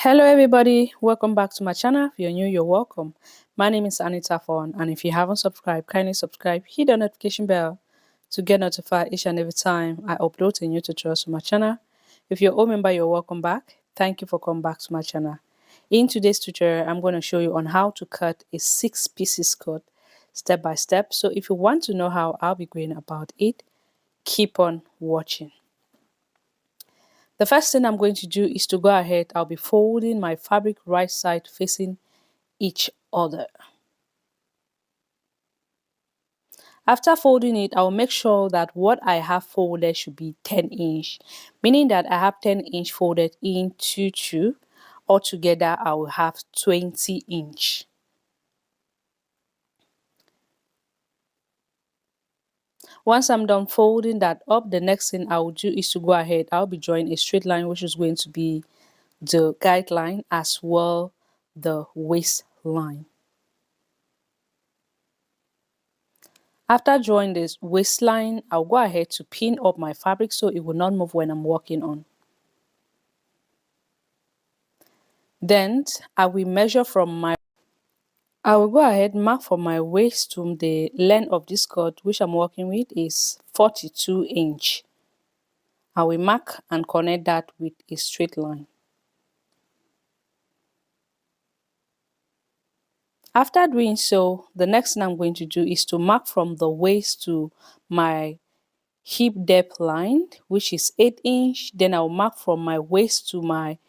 Hello everybody, welcome back to my channel. If you're new, you're welcome. My name is Anita Fon, and if you haven't subscribed, kindly subscribe, hit the notification bell to get notified each and every time I upload a new tutorial to my channel. If you're a old member, you're welcome back. Thank you for coming back to my channel. In today's tutorial, I'm going to show you on how to cut a 6 pieces cut step by step. So if you want to know how I'll be going about it, keep on watching. The first thing I'm going to do is to go ahead. I'll be folding my fabric right side facing each other. After folding it, I'll make sure that what I have folded should be 10 inch, meaning that I have 10 inch folded into two. Altogether, I will have 20 inch. Once I'm done folding that up, the next thing I will do is to go ahead. I'll be drawing a straight line, which is going to be the guideline as well the waistline. After drawing this waistline, I'll go ahead to pin up my fabric so it will not move when I'm working on. Then I will measure I will go ahead mark from my waist to the length of this skirt which I'm working with is 42 inch. I will mark and connect that with a straight line. After doing so, the next thing I'm going to do is to mark from the waist to my hip depth line, which is 8 inch. Then I'll mark from my waist to my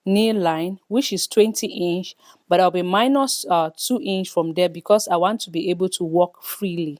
knee line, which is 20 inch, but I'll be minus 2 inch from there because I want to be able to walk freely.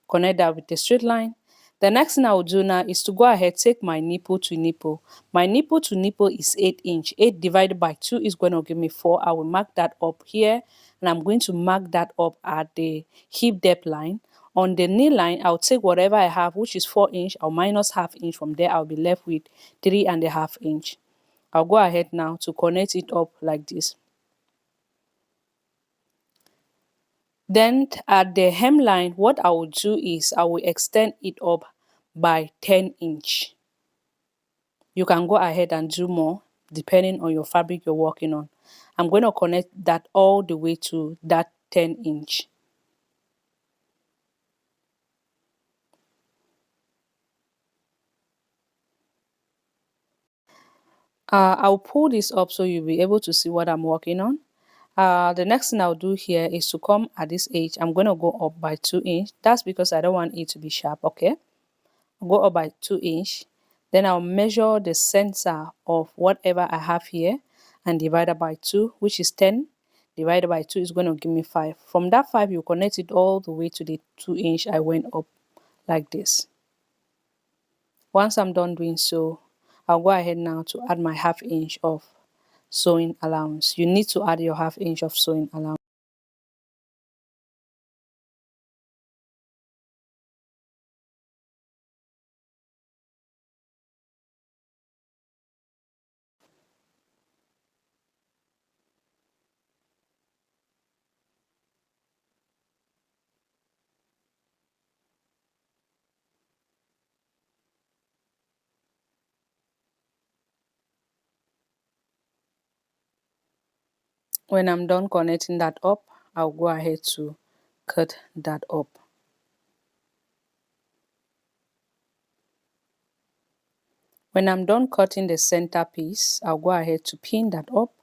Connect that with a straight line. The next thing I will do now is to go ahead, take my nipple to nipple. My nipple to nipple is 8 inch. 8 divided by 2 is going to give me 4. I will mark that up here, and I'm going to mark that up at the hip depth line. On the knee line, I'll take whatever I have, which is 4 inch. I'll minus half inch from there. I'll be left with 3.5 inch. I'll go ahead now to connect it up like this. Then at the hemline, what I will do is I will extend it up by 10 inch. You can go ahead and do more depending on your fabric you're working on. I'm going to connect that all the way to that 10 inch. I'll pull this up so you'll be able to see what I'm working on. The next thing I'll do here is to come at this edge. I'm going to go up by 2 inch. That's because I don't want it to be sharp, okay? I'll go up by 2 inch. Then I'll measure the center of whatever I have here and divide it by 2, which is 10. Divided by 2 is going to give me 5. From that 5, you connect it all the way to the 2 inch I went up like this. Once I'm done doing so, I'll go ahead now to add my half inch of sewing allowance. You need to add your half inch of sewing allowance. When I'm done connecting that up, I'll go ahead to cut that up. When I'm done cutting the center piece, I'll go ahead to pin that up.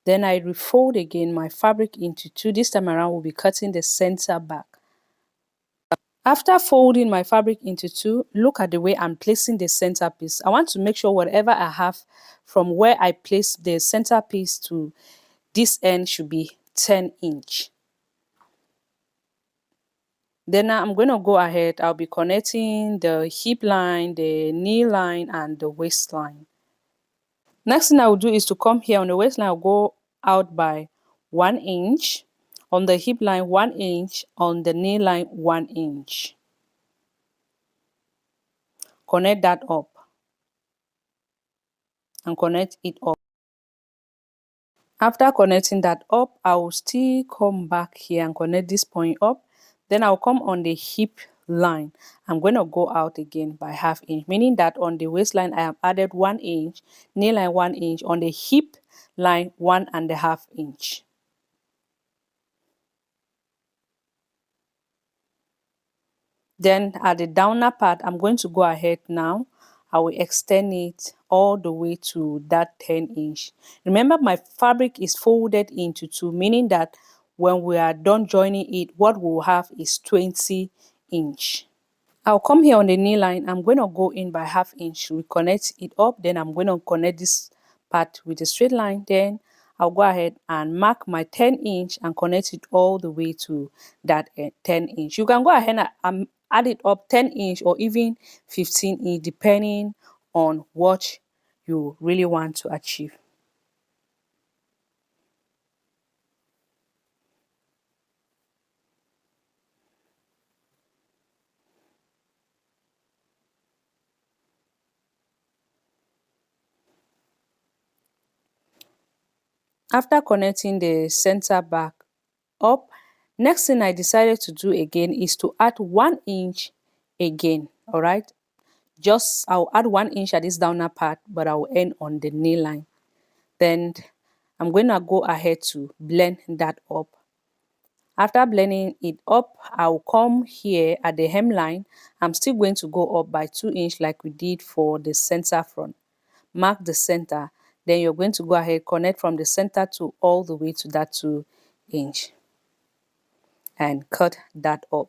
Then I refold again my fabric into 2. This time around, we'll be cutting the center back. After folding my fabric into 2, look at the way I'm placing the center piece. I want to make sure whatever I have from where I place the center piece to this end should be 10 inch. Then now I'm going to go ahead. I'll be connecting the hip line, the knee line, and the waistline. Next thing I will do is to come here on the waistline. I'll go out by 1 inch. On the hip line, 1 inch. On the knee line, 1 inch. Connect that up. And connect it up. After connecting that up, I will still come back here and connect this point up. Then I'll come on the hip line, I'm going to go out again by half inch, meaning that on the waistline I have added 1 inch, knee line 1 inch, on the hip line 1.5 inch. Then at the downer part, I'm going to go ahead now. I will extend it all the way to that 10 inch. Remember, my fabric is folded into two, meaning that when we are done joining it, what we'll have is 20 inch. I'll come here on the knee line. I'm going to go in by half inch, reconnect it up. Then I'm going to connect this part with a straight line. Then I'll go ahead and mark my 10 inch and connect it all the way to that 10 inch. You can go ahead and add it up 10 inch or even 15 inch, depending on what you really want to achieve. After connecting the center back up, next thing I decided to do again is to add 1 inch again. All right, just I'll add 1 inch at this downer part, but I'll end on the knee line. Then I'm going to go ahead to blend that up. After blending it up, I'll come here at the hemline. I'm still going to go up by 2 inch like we did for the center front. Mark the center, then you're going to go ahead, connect from the center to all the way to that 2 inch and cut that up.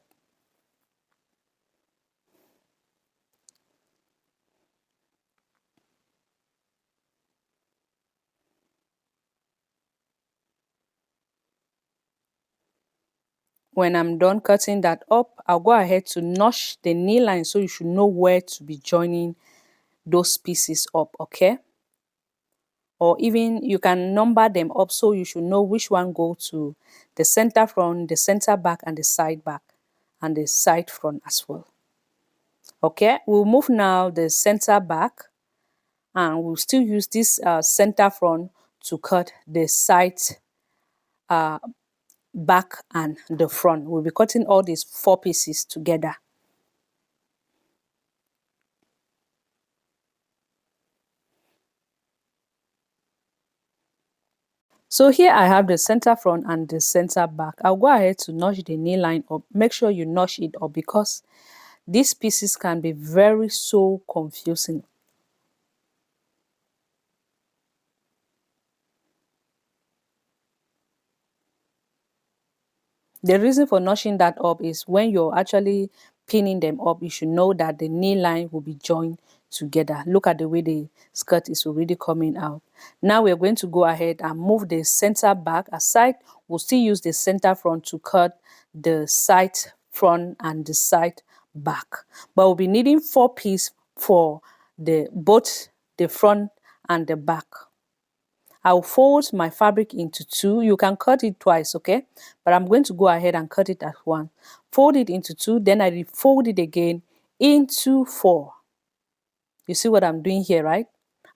When I'm done cutting that up, I'll go ahead to notch the knee line, so you should know where to be joining those pieces up, okay? Or even you can number them up, so you should know which one go to the center front, the center back, and the side back, and the side front as well. Okay, we'll move now the center back, and we'll still use this center front to cut the side back and the front. We'll be cutting all these 4 pieces together. So here I have the center front and the center back. I'll go ahead to notch the knee line up. Make sure you notch it up because these pieces can be very so confusing. The reason for notching that up is when you're actually pinning them up, you should know that the knee line will be joined together. Look at the way the skirt is already coming out. Now we're going to go ahead and move the center back aside. We'll still use the center front to cut the side front and the side back. But we'll be needing 4 pieces for both the front and the back. I'll fold my fabric into 2. You can cut it twice, okay? But I'm going to go ahead and cut it at 1. Fold it into 2, then I refold it again into 4. You see what I'm doing here, right?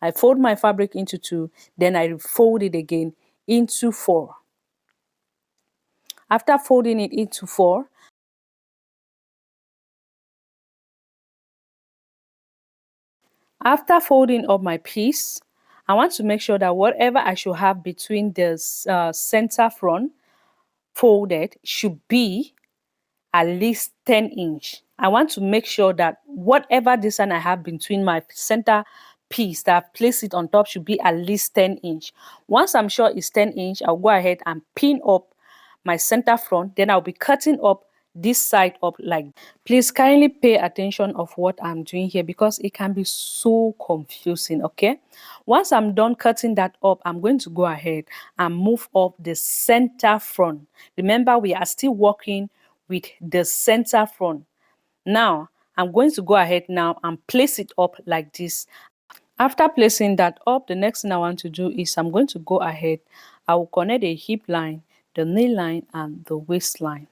I fold my fabric into 2, then I refold it again into 4. After folding it into 4, after folding up my piece, I want to make sure that whatever I should have between the center front folded should be at least 10 inch. I want to make sure that whatever distance I have between my center piece that I've placed it on top should be at least 10 inch. Once I'm sure it's 10 inch, I'll go ahead and pin up my center front. Then I'll be cutting up this side up like. Please kindly pay attention of what I'm doing here because it can be so confusing, okay? Once I'm done cutting that up, I'm going to go ahead and move up the center front. Remember, we are still working with the center front. Now, I'm going to go ahead now and place it up like this. After placing that up, the next thing I want to do is I'm going to go ahead. I will connect the hip line, the knee line, and the waistline.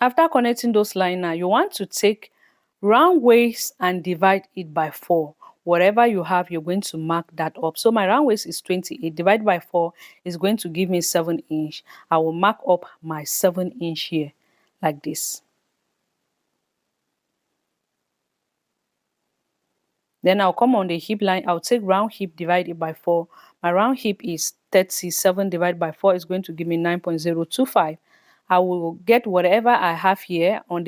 After connecting those lines now, you want to take round waist and divide it by 4. Whatever you have, you're going to mark that up. So my round waist is 28. Divided by 4 is going to give me 7 inch. I will mark up my 7 inch here like this. Then I'll come on the hip line. I'll take round hip divided by 4. My round hip is 37 divided by 4 is going to give me 9.025. I will get whatever I have here on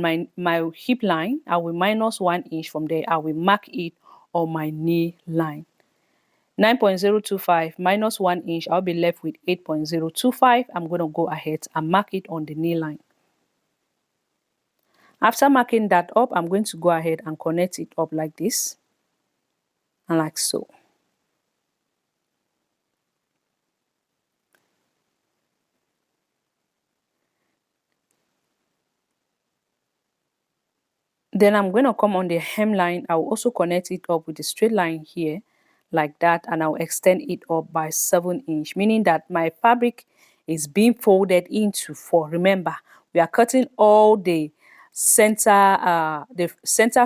my hip line. I will minus 1 inch from there. I will mark it on my knee line. 9.025 minus 1 inch, I'll be left with 8.025. I'm going to go ahead and mark it on the knee line. After marking that up, I'm going to go ahead and connect it up like this and like so. Then I'm going to come on the hemline. I'll also connect it up with a straight line here like that, and I'll extend it up by 7 inch, meaning that my fabric is being folded into 4. Remember, we are cutting all the center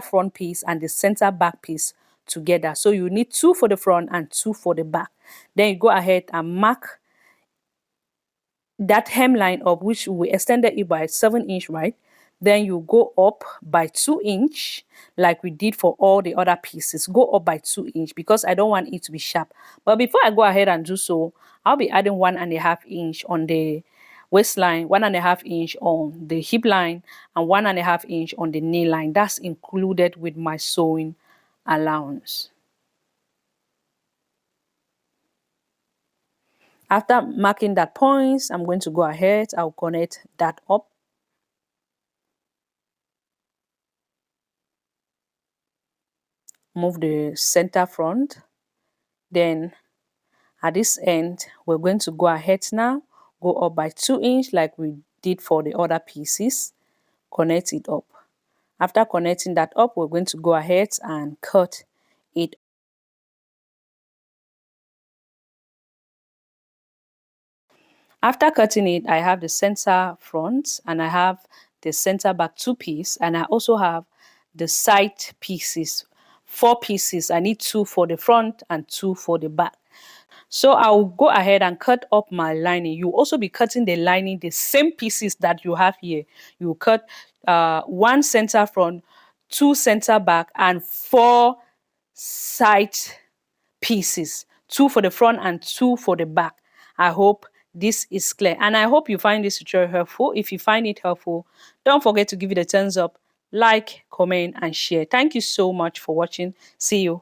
front piece and the center back piece together. So you need 2 for the front and 2 for the back. Then you go ahead and mark that hemline up, which we extended it by 7 inch, right? Then you go up by 2 inch like we did for all the other pieces. Go up by 2 inch because I don't want it to be sharp. But before I go ahead and do so, I'll be adding 1.5 inch on the waistline, 1.5 inch on the hip line, and 1.5 inch on the knee line. That's included with my sewing allowance. After marking that point, I'm going to go ahead. I'll connect that up. Move the center front. Then at this end, we're going to go ahead now, go up by 2 inch like we did for the other pieces, connect it up. After connecting that up, we're going to go ahead and cut it. After cutting it, I have the center front and I have the center back 2 piece, and I also have the side pieces, 4 pieces. I need 2 for the front and 2 for the back. So I'll go ahead and cut up my lining. You also be cutting the lining, the same pieces that you have here. You cut 1 center front, 2 center back, and 4 side pieces. 2 for the front and 2 for the back. I hope this is clear. And I hope you find this tutorial helpful. If you find it helpful, don't forget to give it a thumbs up, like, comment, and share. Thank you so much for watching. See you